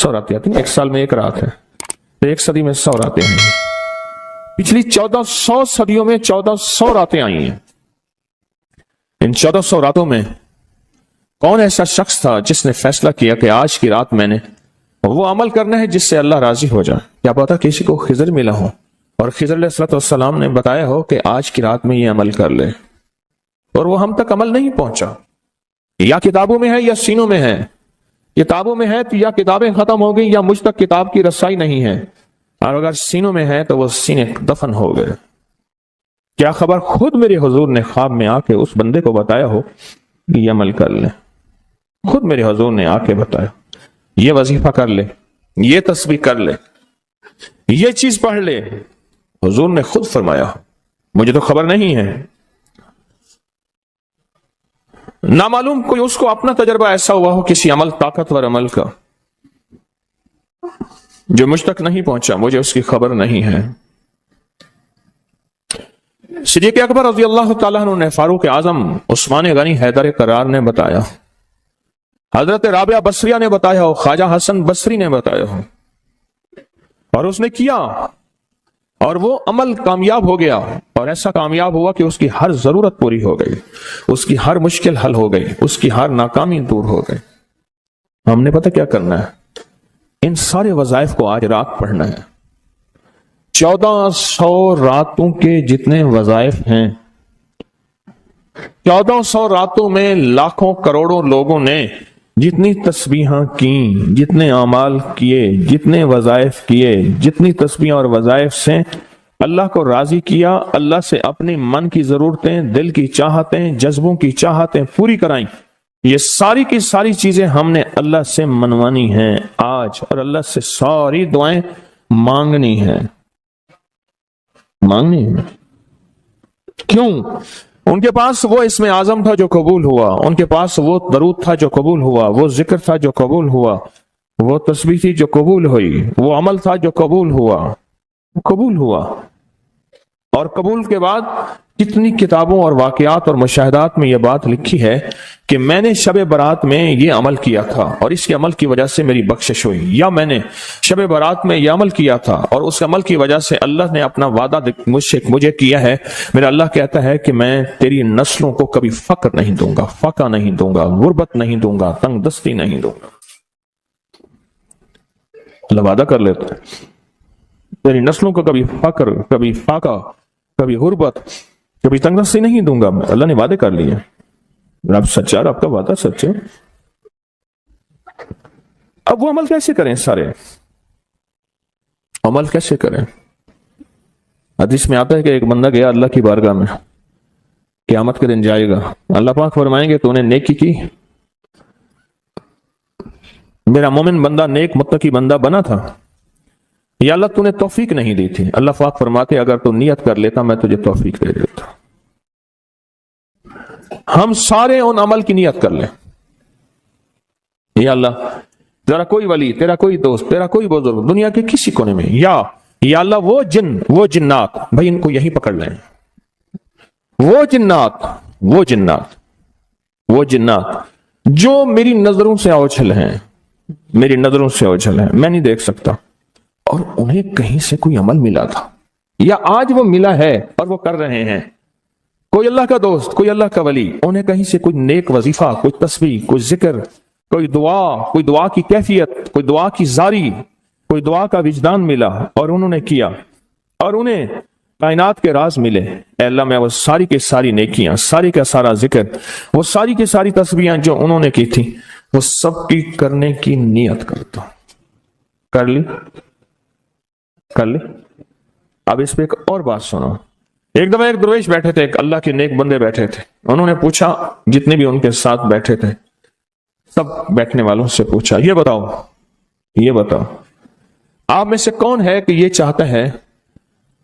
100 راتیں آتی ہیں، ایک سال میں ایک رات ہے تو ایک صدی میں 100 راتیں ہیں۔ پچھلی 1400 صدیوں میں 1400 راتیں آئی ہیں۔ ان 1400 راتوں میں کون ایسا شخص تھا جس نے فیصلہ کیا کہ آج کی رات میں نے وہ عمل کرنا ہے جس سے اللہ راضی ہو جائے؟ کیا پتا کسی کو خضر ملا ہو اور خضر علیہ السلام نے بتایا ہو کہ آج کی رات میں یہ عمل کر لے، اور وہ ہم تک عمل نہیں پہنچا۔ یا کتابوں میں ہے یا سینوں میں ہے۔ کتابوں میں ہے تو یا کتابیں ختم ہو گئی یا مجھ تک کتاب کی رسائی نہیں ہے، اور اگر سینوں میں ہے تو وہ سینے دفن ہو گئے۔ کیا خبر خود میرے حضور نے خواب میں آ کے اس بندے کو بتایا ہو کہ یہ عمل کر لے، خود میرے حضور نے آ کے بتایا یہ وظیفہ کر لے، یہ تسبیح کر لے، یہ چیز پڑھ لے، حضور نے خود فرمایا ہو، مجھے تو خبر نہیں ہے۔ نامعلوم کوئی اس کو اپنا تجربہ ایسا ہوا ہو کسی عمل، طاقتور عمل کا، جو مجھ تک نہیں پہنچا، مجھے اس کی خبر نہیں ہے۔ صدیق اکبر رضی اللہ تعالیٰ عنہ نے فاروق اعظم عثمان غنی حیدر کرار نے بتایا، حضرت رابعہ بصریہ نے بتایا ہو، خواجہ حسن بصری نے بتایا ہو، اور اس نے کیا اور وہ عمل کامیاب ہو گیا، اور ایسا کامیاب ہوا کہ اس کی ہر ضرورت پوری ہو گئی، اس کی ہر مشکل حل ہو گئی، اس کی ہر ناکامی دور ہو گئی۔ ہم نے پتہ کیا کرنا ہے؟ ان سارے وظائف کو آج رات پڑھنا ہے۔ 1400 راتوں کے جتنے وظائف ہیں، 1400 راتوں میں لاکھوں کروڑوں لوگوں نے جتنی تسبیحاں کیں، جتنے اعمال کیے، جتنے وظائف کیے، جتنی تسبیحاں اور وظائف سے اللہ کو راضی کیا، اللہ سے اپنی من کی ضرورتیں، دل کی چاہتیں، جذبوں کی چاہتیں پوری کرائیں، یہ ساری کی ساری چیزیں ہم نے اللہ سے منوانی ہیں آج، اور اللہ سے ساری دعائیں مانگنی ہیں۔ مانگنی ہے کیوں؟ ان کے پاس وہ اسم اعظم تھا جو قبول ہوا، ان کے پاس وہ درود تھا جو قبول ہوا، وہ ذکر تھا جو قبول ہوا، وہ تسبیح تھی جو قبول ہوئی، وہ عمل تھا جو قبول ہوا۔ اور قبول کے بعد کتنی کتابوں اور واقعات اور مشاہدات میں یہ بات لکھی ہے کہ میں نے شب برات میں یہ عمل کیا تھا اور اس کے عمل کی وجہ سے میری بخشش ہوئی، یا میں نے شب برات میں یہ عمل کیا تھا اور اس عمل کی وجہ سے اللہ نے اپنا وعدہ مجھے کیا ہے۔ میرا اللہ کہتا ہے کہ میں تیری نسلوں کو کبھی فقر نہیں دوں گا، فاقہ نہیں دوں گا، غربت نہیں دوں گا، تنگ دستی نہیں دوں گا۔ اللہ وعدہ کر لیتا ہے تیری نسلوں کو کبھی فقر، کبھی فاقہ، کبھی غربت، کبھی تنگ دستی نہیں دوں گا۔ اللہ نے وعدے کر لیے، رب سچا، رب کا وعدہ سچا۔ اب وہ عمل کیسے کریں؟ سارے عمل کیسے کریں؟ حدیث میں آتا ہے کہ ایک بندہ گیا اللہ کی بارگاہ میں، قیامت کے دن جائے گا، اللہ پاک فرمائیں گے تو نے نیکی کی، میرا مومن بندہ نیک متقی بندہ بنا تھا، یا اللہ تو نے توفیق نہیں دی تھی؟ اللہ پاک فرماتے اگر تو نیت کر لیتا میں تجھے توفیق دے دیتا۔ ہم سارے ان عمل کی نیت کر لیں، یا اللہ ذرا کوئی ولی، تیرا کوئی دوست، تیرا کوئی بزرگ دنیا کے کسی کونے میں، یا اللہ وہ جن، وہ جنات، بھائی ان کو یہی پکڑ لیں، وہ جنات جو میری نظروں سے اوجھل ہیں، میں نہیں دیکھ سکتا، اور انہیں کہیں سے کوئی عمل ملا تھا یا آج وہ ملا ہے اور وہ کر رہے ہیں، کوئی اللہ کا دوست، کوئی اللہ کا ولی، انہیں کہیں سے کوئی نیک وظیفہ، کوئی تسبیح، کوئی ذکر، کوئی دعا کی کیفیت، کوئی دعا کی زاری، کوئی دعا کا وجدان ملا اور انہوں نے کیا، اور انہیں کائنات کے راز ملے۔ اے اللہ میں وہ ساری کے ساری نیکیاں، ساری کا سارا ذکر، وہ ساری کی ساری تسبیحاں جو انہوں نے کی تھی، وہ سب کی کرنے کی نیت کرتا ہوں۔ کر لی؟ اب اس پہ ایک اور بات سنو۔ ایک دفعہ ایک درویش بیٹھے تھے، ایک اللہ کے نیک بندے بیٹھے تھے، انہوں نے پوچھا، جتنے بھی ان کے ساتھ بیٹھے تھے سب بیٹھنے والوں سے پوچھا، یہ بتاؤ آپ میں سے کون ہے کہ یہ چاہتا ہے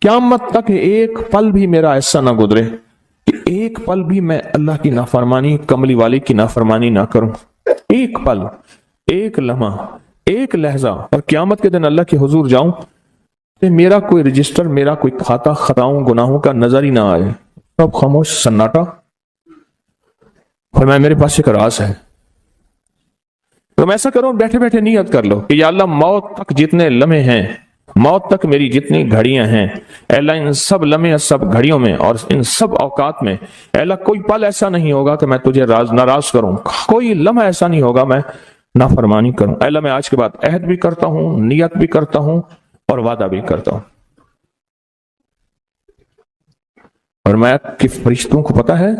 قیامت تک ایک پل بھی میرا ایسا نہ گزرے کہ ایک پل بھی میں اللہ کی نافرمانی، کملی والی کی نافرمانی نہ کروں، ایک پل، ایک لمحہ، ایک لہجہ، اور قیامت کے دن اللہ کے حضور جاؤں کہ میرا کوئی رجسٹر، میرا کوئی کھاتا خطاؤں گناہوں کا نظر ہی نہ آئے، سب خاموش، سناٹا۔ فرمایا میرے پاس ایک راز ہے، تم ایسا کرو بیٹھے بیٹھے نیت کر لو کہ یا اللہ موت تک جتنے لمحے ہیں، موت تک میری جتنی گھڑیاں ہیں، اے اللہ ان سب لمحے سب گھڑیوں میں اور ان سب اوقات میں اے اللہ کوئی پل ایسا نہیں ہوگا کہ میں تجھے ناراض کروں، کوئی لمحہ ایسا نہیں ہوگا میں نافرمانی کروں۔ اے اللہ میں آج کے بعد عہد بھی کرتا ہوں، نیت بھی کرتا ہوں اور وعدہ بھی کرتا ہوں۔ اور میں کہ فرشتوں کو پتا ہے،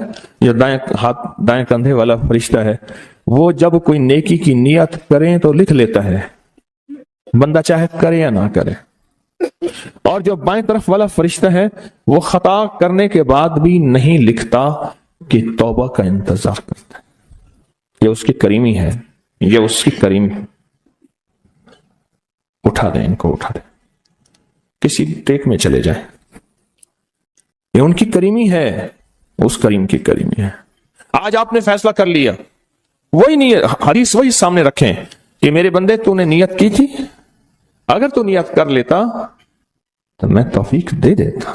جو دائیں کندھے والا فرشتہ ہے وہ جب کوئی نیکی کی نیت کریں تو لکھ لیتا ہے، بندہ چاہے کرے یا نہ کرے۔ اور جو بائیں طرف والا فرشتہ ہے وہ خطا کرنے کے بعد بھی نہیں لکھتا کہ توبہ کا انتظار کرتا ہے۔ یہ اس کی کریمی ہے، یہ اس کی کریمی۔ اٹھا دیں ان کو، اٹھا دیں، کسی ٹیک میں چلے جائیں، یہ ان کی کریمی ہے، اس کریم کی کریمی ہے۔ آج آپ نے فیصلہ کر لیا، وہی نیت، حدیث وہی سامنے رکھیں کہ میرے بندے تو نے نیت کی تھی، اگر تو نیت کر لیتا تو میں توفیق دے دیتا۔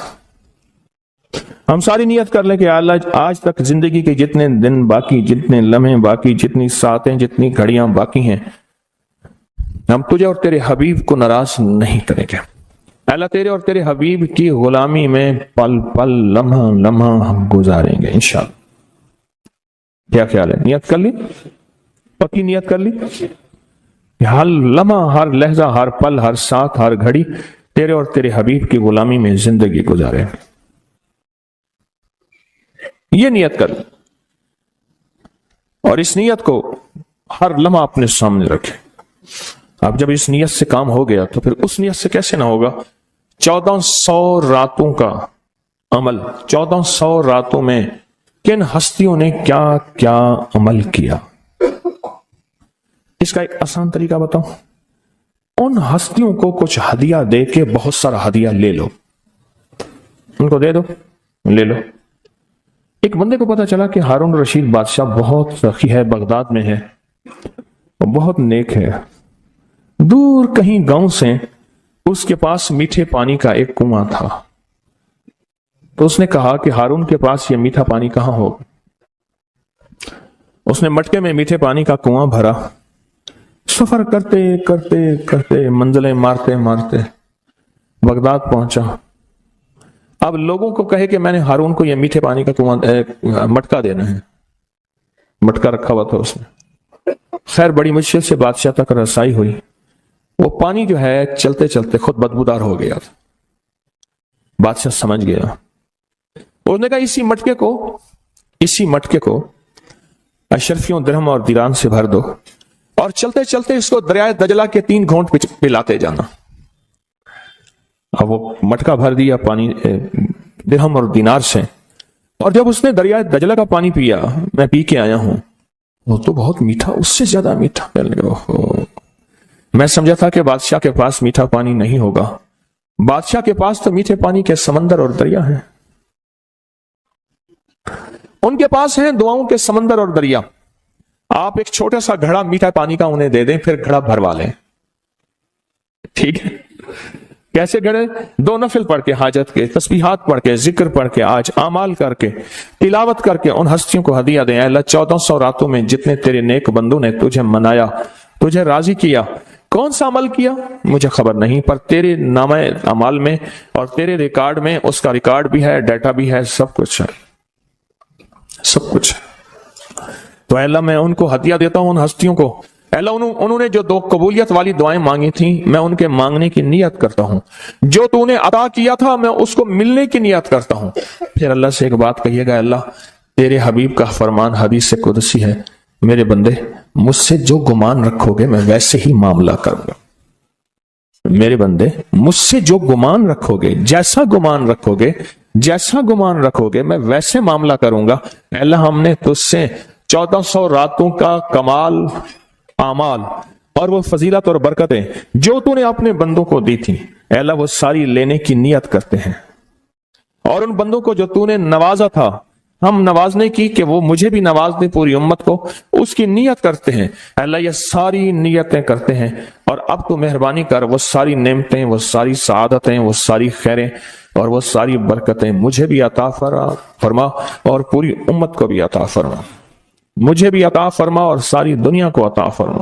ہم ساری نیت کر لیں کہ اللہ آج تک زندگی کے جتنے دن باقی، جتنے لمحے باقی، جتنی ساعتیں، جتنی گھڑیاں باقی ہیں، ہم تجھے اور تیرے حبیب کو ناراض نہیں کریں گے۔ اللہ تیرے اور تیرے حبیب کی غلامی میں پل پل، لمحہ لمحہ ہم گزاریں گے انشاءاللہ۔ کیا خیال ہے؟ نیت کر لی، پکی نیت کر لی، ہر لمحہ، ہر لہجہ، ہر پل، ہر ساتھ، ہر گھڑی تیرے اور تیرے حبیب کی غلامی میں زندگی گزارے۔ یہ نیت کر، اور اس نیت کو ہر لمحہ اپنے سامنے رکھے۔ اب جب اس نیت سے کام ہو گیا تو پھر اس نیت سے کیسے نہ ہوگا؟ 1400 راتوں کا عمل، 1400 راتوں میں کن ہستیوں نے کیا کیا عمل کیا، اس کا ایک آسان طریقہ بتاؤں۔ ان ہستیوں کو کچھ ہدیہ دے کے بہت سارا ہدیہ لے لو، ان کو دے دو، لے لو۔ ایک بندے کو پتا چلا کہ ہارون رشید بادشاہ بہت سخی ہے، بغداد میں ہے، بہت نیک ہے۔ دور کہیں گاؤں سے اس کے پاس میٹھے پانی کا ایک کنواں تھا، تو اس نے کہا کہ ہارون کے پاس یہ میٹھا پانی کہاں ہوگا؟ اس نے مٹکے میں میٹھے پانی کا کنواں بھرا، سفر کرتے کرتے کرتے، منزلیں مارتے مارتے بغداد پہنچا۔ اب لوگوں کو کہے کہ میں نے ہارون کو یہ میٹھے پانی کا کنواں مٹکا دینا ہے، مٹکا رکھا ہوا تھا اس میں۔ خیر بڑی مشکل سے بادشاہ تک رسائی ہوئی، وہ پانی جو ہے چلتے چلتے خود بدبودار ہو گیا۔ بادشاہ سمجھ گیا، اس نے کہا اسی مٹکے کو اشرفیوں، درہم اور دیران سے بھر دو، اور چلتے چلتے اس کو دریائے دجلہ کے 3 گھونٹ پلاتے جانا۔ اب وہ مٹکا بھر دیا پانی درہم اور دینار سے، اور جب اس نے دریائے دجلہ کا پانی پیا، میں پی کے آیا ہوں، وہ تو بہت میٹھا، اس سے زیادہ میٹھا۔ میں سمجھا تھا کہ بادشاہ کے پاس میٹھا پانی نہیں ہوگا، بادشاہ کے پاس تو میٹھے پانی کے سمندر اور دریا ہیں، ان کے پاس ہیں دعاؤں کے سمندر اور دریا۔ آپ ایک چھوٹا سا گھڑا میٹھا پانی کا انہیں دے دیں، پھر گھڑا بھروا لیں، ٹھیک ہے؟ کیسے گھڑے؟ 2 نفل پڑھ کے، حاجت کے، تسبیحات پڑھ کے، ذکر پڑھ کے، آج اعمال کر کے، تلاوت کر کے ان ہستیوں کو ہدیہ دیں۔ اے اللہ 1400 راتوں میں جتنے تیرے نیک بندوں نے تجھے منایا، تجھے راضی کیا، کون سا عمل کیا مجھے خبر نہیں، پر تیرے نامہ اعمال میں اور تیرے ریکارڈ میں اس کا ریکارڈ بھی ہے، ڈیٹا بھی ہے، سب کچھ ہے، سب کچھ ہے۔ تو اے اللہ میں ان کو ہدیہ دیتا ہوں، ان ہستیوں کو۔ اے اللہ انہوں نے جو 2 قبولیت والی دعائیں مانگی تھیں، میں ان کے مانگنے کی نیت کرتا ہوں، جو تو نے عطا کیا تھا میں اس کو ملنے کی نیت کرتا ہوں۔ پھر اللہ سے ایک بات کہیے گا، اللہ تیرے حبیب کا فرمان حدیث قدسی ہے، میرے بندے مجھ سے جو گمان رکھو گے میں ویسے ہی معاملہ کروں گا۔ میرے بندے مجھ سے جو گمان رکھو گے، جیسا گمان رکھو گے، جیسا گمان رکھو گے میں ویسے معاملہ کروں گا۔ اے اللہ ہم نے تجھ سے 1400 راتوں کا کمال اعمال اور وہ فضیلت اور برکتیں جو تو نے اپنے بندوں کو دی تھی، اے اللہ وہ ساری لینے کی نیت کرتے ہیں، اور ان بندوں کو جو تو نے نوازا تھا ہم نوازنے کی کہ وہ مجھے بھی نواز دے، پوری امت کو، اس کی نیت کرتے ہیں۔ اے اللہ یہ ساری نیتیں کرتے ہیں، اور اب تو مہربانی کر وہ ساری نعمتیں، وہ ساری سعادتیں، وہ ساری خیریں اور وہ ساری برکتیں مجھے بھی عطا فرما اور پوری امت کو بھی عطا فرما، مجھے بھی عطا فرما اور ساری دنیا کو عطا فرما۔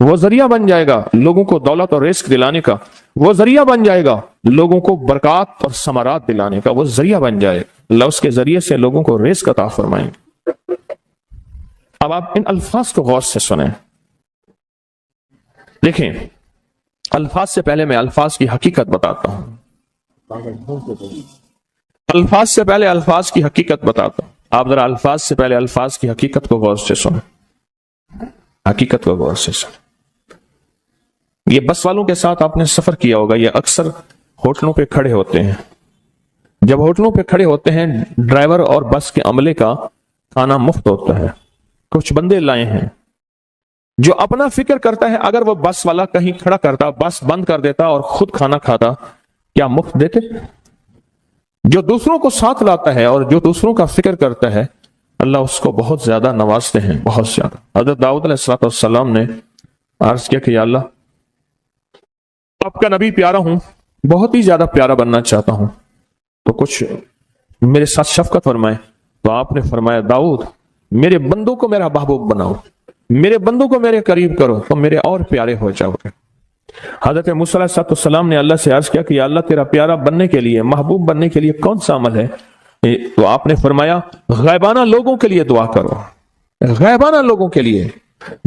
وہ ذریعہ بن جائے گا لوگوں کو دولت اور رزق دلانے کا، وہ ذریعہ بن جائے گا لوگوں کو برکات اور ثمرات دلانے کا، وہ ذریعہ بن جائے، اللہ اس کے ذریعے سے لوگوں کو رزق عطا فرمائیں گے۔ اب آپ ان الفاظ کو غور سے سنیں، دیکھیں الفاظ سے پہلے میں الفاظ کی حقیقت بتاتا ہوں، الفاظ سے پہلے الفاظ کی حقیقت بتاتا ہوں، آپ ذرا الفاظ سے پہلے الفاظ کی حقیقت کو غور سے سنیں، حقیقت کو غور سے سنیں۔ یہ بس والوں کے ساتھ آپ نے سفر کیا ہوگا، یہ اکثر ہوٹلوں پہ کھڑے ہوتے ہیں، جب ہوٹلوں پہ کھڑے ہوتے ہیں ڈرائیور اور بس کے عملے کا کھانا مفت ہوتا ہے، کچھ بندے لائے ہیں جو اپنا فکر کرتا ہے اگر وہ بس والا کہیں کھڑا کرتا، بس بند کر دیتا اور خود کھانا کھاتا، کیا مفت دیتے؟ جو دوسروں کو ساتھ لاتا ہے اور جو دوسروں کا فکر کرتا ہے اللہ اس کو بہت زیادہ نوازتے ہیں، بہت زیادہ۔ حضرت داؤد علیہ السلام نے عرض کیا کہ یا اللہ آپ کا نبی پیارا ہوں، بہت ہی زیادہ پیارا بننا چاہتا ہوں، تو کچھ میرے ساتھ شفقت فرمائے۔ تو آپ نے فرمایا داؤد میرے بندوں کو میرا محبوب بناؤ، میرے بندوں کو میرے قریب کرو تو میرے اور پیارے ہو جاؤ گے۔ حضرت موسیٰ علیہ السلام نے اللہ سے عرض کیا کہ یا اللہ تیرا پیارا بننے کے لیے، محبوب بننے کے لیے کون سا عمل ہے؟ تو آپ نے فرمایا غائبانہ لوگوں کے لیے دعا کرو، غائبانہ لوگوں کے لیے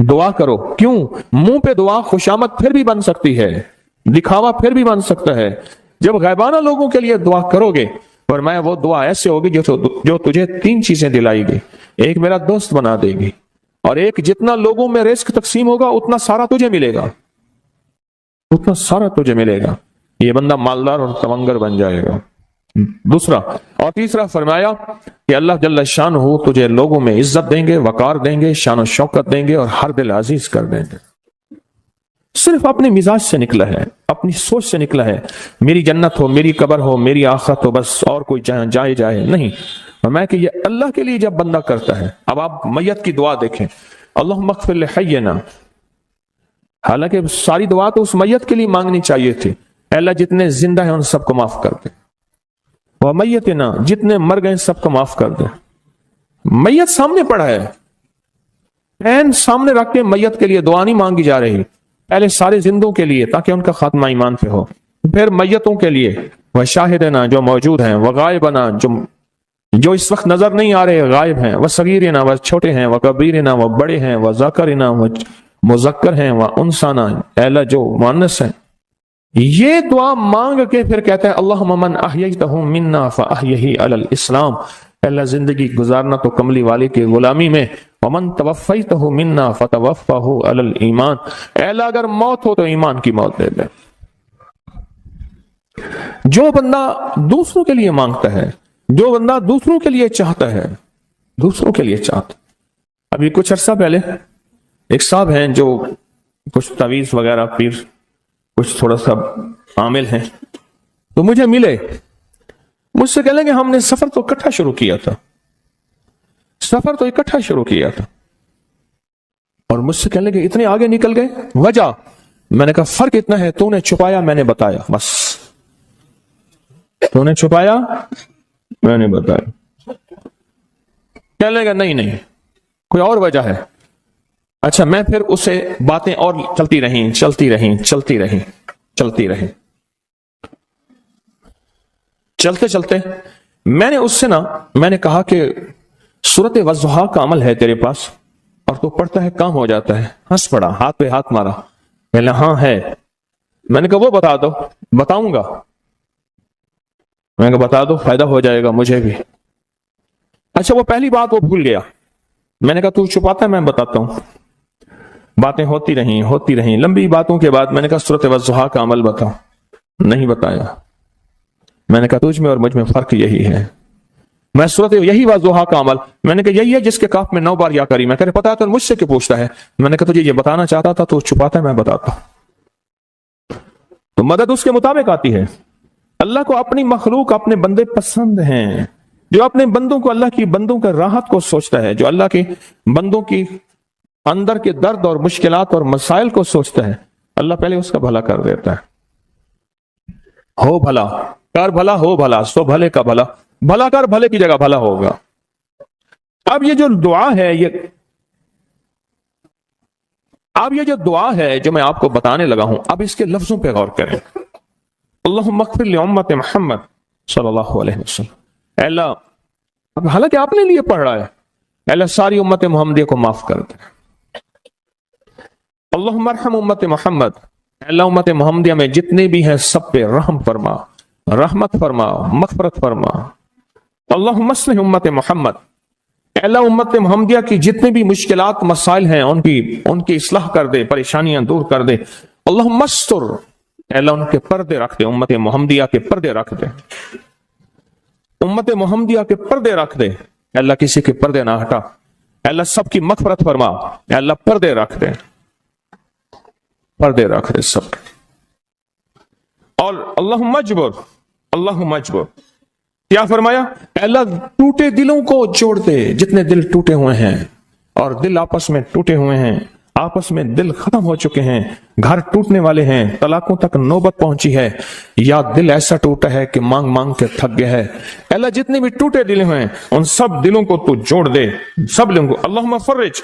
دعا کرو۔ کیوں؟ منہ پہ دعا خوشامد پھر بھی بن سکتی ہے، دکھاوا پھر بھی بن سکتا ہے، جب غائبانہ لوگوں کے لیے دعا کرو گے فرمایا وہ دعا ایسے ہوگی جو تجھے تین چیزیں دلائے گی، ایک میرا دوست بنا دے گی، اور ایک جتنا لوگوں میں رزق تقسیم ہوگا اتنا سارا تجھے ملے گا، اتنا سارا تجھے ملے گا، یہ بندہ مالدار اور تونگر بن جائے گا۔ دوسرا اور تیسرا فرمایا کہ اللہ جل شان ہو تجھے لوگوں میں عزت دیں گے، وقار دیں گے، شان و شوکت دیں گے اور ہر دل عزیز کر دیں گے۔ صرف اپنے مزاج سے نکلا ہے، اپنی سوچ سے نکلا ہے، میری جنت ہو، میری قبر ہو، میری آخرت ہو، بس اور کوئی جائے نہیں۔ فرمایا کہ یہ اللہ کے لیے جب بندہ کرتا ہے۔ اب آپ میت کی دعا دیکھیں، اللہم اغفر لحینا، حالانکہ ساری دعا تو اس میت کے لیے مانگنی چاہیے تھی، اے اللہ جتنے زندہ ہیں ان سب کو معاف کر دے، وہ میتنا جتنے مر گئے سب کو معاف کر دے۔ میت سامنے پڑا ہے، عین سامنے رکھ کے میت کے لیے دعا نہیں مانگی جا رہی، پہلے سارے زندوں کے لیے تاکہ ان کا خاتمہ ایمان پہ ہو، پھر میتوں کے لیے، وہ شاہدنا جو موجود ہیں، وہ غائبنا جو اس وقت نظر نہیں آ رہے غائب ہیں، وہ صغیرنا وہ چھوٹے ہیں، وہ کبیرنا وہ بڑے ہیں، وہ ذکرنا وہ مذکر ہیں، وہ انسانا اے اللہ جو مؤنث ہیں۔ یہ دعا مانگ کے پھر کہتا ہے اللہم من احییتہ منا فاحیہ علی الاسلام، اے اللہ زندگی گزارنا تو کملی والے کی غلامی میں، ومن توفیتہ منا فتوفہ علی الایمان، اے اللہ اگر موت ہو تو ایمان کی موت دے دے۔ جو بندہ دوسروں کے لیے مانگتا ہے، جو بندہ دوسروں کے لیے چاہتا ہے، دوسروں کے لیے چاہتا۔ ابھی کچھ عرصہ پہلے ایک صاحب ہیں جو کچھ تعویذ وغیرہ پیر کچھ تھوڑا سا عامل ہیں، تو مجھے ملے، مجھ سے کہنے کہ ہم نے سفر تو اکٹھا شروع کیا تھا، سفر تو اکٹھا شروع کیا تھا، اور مجھ سے کہنے کہ اتنے آگے نکل گئے، وجہ؟ میں نے کہا فرق اتنا ہے، تو نے چھپایا میں نے بتایا، بس تو نے چھپایا میں نے بتایا۔ کہنے لگا نہیں کوئی اور وجہ ہے۔ اچھا میں پھر اسے باتیں اور چلتی رہیں، چلتے میں نے اس سے میں نے کہا کہ سورت والضحیٰ کا عمل ہے تیرے پاس اور تو پڑھتا ہے کام ہو جاتا ہے۔ ہنس پڑا، ہاتھ پہ ہاتھ مارا، کہنے ہاں ہے۔ میں نے کہا وہ بتا دو۔ بتاؤں گا، میں نے کہا بتا دو فائدہ ہو جائے گا مجھے بھی۔ اچھا وہ پہلی بات وہ بھول گیا، میں نے کہا تو چھپاتا ہے میں بتاتا ہوں۔ باتیں ہوتی رہیں لمبی باتوں کے بعد میں نے کہا سورت والضحیٰ کا عمل بتاؤ، نہیں بتایا۔ میں نے کہا تجھ میں اور مجھ میں فرق یہی ہے، میں سورت یہی والضحیٰ کا عمل، میں نے کہا یہی ہے جس کے کاف میں 9 بار یا کری۔ میں کہہ رہے پتا ہے تو مجھ سے کیوں پوچھتا ہے؟ میں نے کہا تجھے یہ بتانا چاہتا تھا تو چھپاتا ہے میں بتاتا ہوں۔ تو مدد اس کے مطابق آتی ہے۔ اللہ کو اپنی مخلوق اپنے بندے پسند ہیں، جو اپنے بندوں کو، اللہ کی بندوں کا راحت کو سوچتا ہے، جو اللہ کے بندوں کی اندر کے درد اور مشکلات اور مسائل کو سوچتا ہے، اللہ پہلے اس کا بھلا کر دیتا ہے۔ ہو بھلا کر بھلا، ہو بھلا سو بھلے کا بھلا، بھلا کر بھلے کی جگہ بھلا ہوگا۔ اب یہ جو دعا ہے، یہ اب یہ جو دعا ہے جو میں آپ کو بتانے لگا ہوں، اب اس کے لفظوں پہ غور کریں. اللہم اغفر لامت محمد صلی اللہ علیہ وسلم. اے اللہ، اب حالانکہ آپ نے لیے پڑھ رہا ہے، اے اللہ ساری امت محمدیہ کو معاف کر دے. اللہم ارحم امت محمد، اے اللہ امت محمدیہ میں جتنے بھی ہیں سب پہ رحم فرما، رحمت فرما، مغفرت فرما. اللہم اصلح امت محمد، اے اللہ امت محمدیہ کی جتنے بھی مشکلات مسائل ہیں ان کی اصلاح کر دے، پریشانیاں دور کر دے. اللہم استر، اے اللہ ان کے پردے رکھ دے، امت محمدیہ کے پردے رکھ دے، امت محمدیہ کے پردے رکھ دے. اے اللہ کسی کے پردے نہ ہٹا. اے اللہ سب کی مغفرت فرما. اے اللہ پردے رکھ دے، پردے رکھ دے سب. اور اللہم اجبر، اللہم اجبر، کیا فرمایا؟ اے اللہ ٹوٹے دلوں کو جوڑ دے، جتنے دل ٹوٹے ہوئے ہیں اور دل آپس میں ٹوٹے ہوئے ہیں، آپس میں دل ختم ہو چکے ہیں، گھر ٹوٹنے والے ہیں، طلاقوں تک نوبت پہنچی ہے، یا دل ایسا ٹوٹا ہے کہ مانگ مانگ کے تھک گیا ہے. اے اللہ جتنے بھی ٹوٹے دل ہیں ان سب دلوں کو تو جوڑ دے، سب لوگوں کو. اللہم فرج،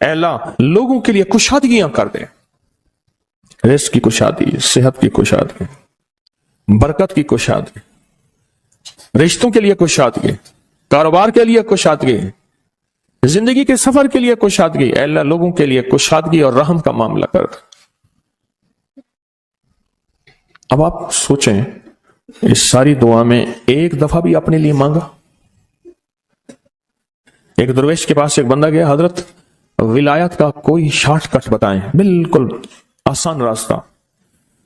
اے اللہ لوگوں کے لیے کشادگیاں کر دے، رزق کی کشادگی، صحت کی کشادگی، برکت کی کشادگی، رشتوں کے لیے کشادگی، کاروبار کے لیے کشادگی، زندگی کے سفر کے لیے کشادگی. اے اللہ لوگوں کے لیے کشادگی اور رحم کا معاملہ کر. اب آپ سوچیں اس ساری دعا میں ایک دفعہ بھی اپنے لیے مانگا؟ ایک درویش کے پاس ایک بندہ گیا، حضرت ولایت کا کوئی شارٹ کٹ بتائیں، بالکل آسان راستہ.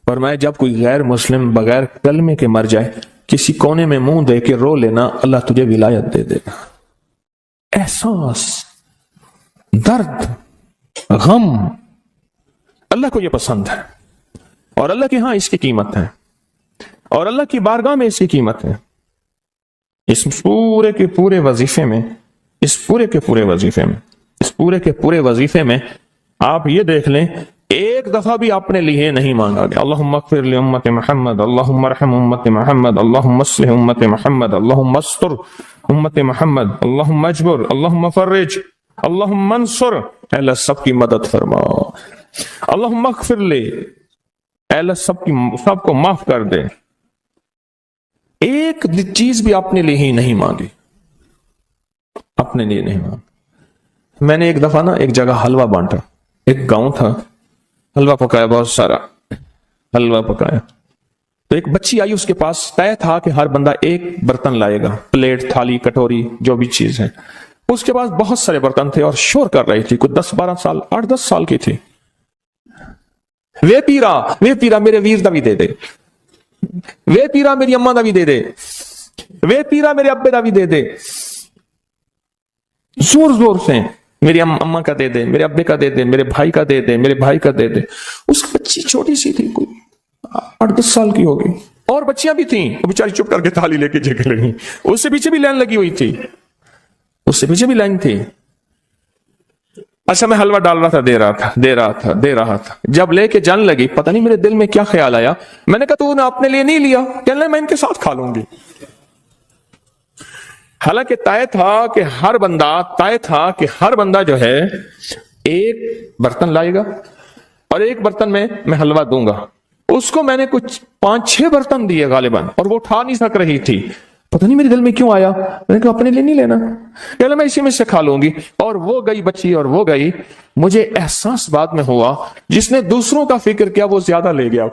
فرمایا جب کوئی غیر مسلم بغیر کلمے کے مر جائے، کسی کونے میں منہ دے کے رو لینا، اللہ تجھے ولایت دے دے گا. احساس، درد، غم، اللہ کو یہ پسند ہے، اور اللہ کے ہاں اس کی قیمت ہے، اور اللہ کی بارگاہ میں اس کی قیمت ہے. اس پورے کے پورے وظیفے میں، اس پورے کے پورے وظیفے میں آپ یہ دیکھ لیں ایک دفعہ بھی اپنے لیے نہیں مانگا گیا. اللہم اغفر لامت محمد، اللہم ارحم امت محمد، اللہم اصلح امت محمد، اللہم استر امت محمد، اللہم اجبر، اللہم فرج، اللہم منصر. اے اللہ سب کی مدد فرما. اللہم اغفر لے، اے اللہ سب کو معاف کر دے. ایک چیز بھی اپنے لیے ہی نہیں مانگی، اپنے لیے نہیں مانگی. میں نے ایک دفعہ نا ایک جگہ حلوہ بانٹا، ایک گاؤں تھا، حلوہ پکایا، بہت سارا حلوہ پکایا. تو ایک بچی آئی، اس کے پاس طے تھا کہ ہر بندہ ایک برتن لائے گا، پلیٹ، تھالی، کٹوری، جو بھی چیز ہے. اس کے پاس بہت سارے برتن تھے اور شور کر رہی تھی، کچھ 10-12 سال، 8-10 سال کی تھی. وے پیرا میرے ویر دا بھی دے دے، وے پیرا میری اماں دا بھی دے دے، وے پیرا میرے ابے دا بھی دے دے. زور زور سے میری اماں کا دے دے، میرے ابے کا دے دے، میرے بھائی کا دے دے، میرے بھائی کا دے دے. اس بچی چھوٹی سی تھی، کوئی 8-10 سال کی ہوگی، اور بچیاں بھی تھیں، وہ بیچاری چپ کر کے تھالی لے کے جگہ لگی. اس سے پیچھے بھی لائن لگی ہوئی تھی، اس سے پیچھے بھی لائن تھی. اچھا میں حلوہ ڈال رہا تھا، دے رہا تھا. جب لے کے جان لگی، پتہ نہیں میرے دل میں کیا خیال آیا، میں نے کہا تو نے اپنے لیے نہیں لیا؟ کہنے لگا میں ان کے ساتھ کھا لوں گی. حالانکہ طے تھا کہ ہر بندہ جو ہے ایک برتن لائے گا اور ایک برتن میں حلوہ دوں گا. اس کو میں نے کچھ 5-6 برتن دیے غالباً، اور وہ اٹھا نہیں سک رہی تھی. پتہ نہیں میرے دل میں کیوں آیا، میں نے کہا اپنے لیے نہیں لینا، کہ میں اسی میں سے کھا لوں گی. اور وہ گئی بچی اور وہ گئی. مجھے احساس بعد میں ہوا جس نے دوسروں کا فکر کیا وہ زیادہ لے گیا.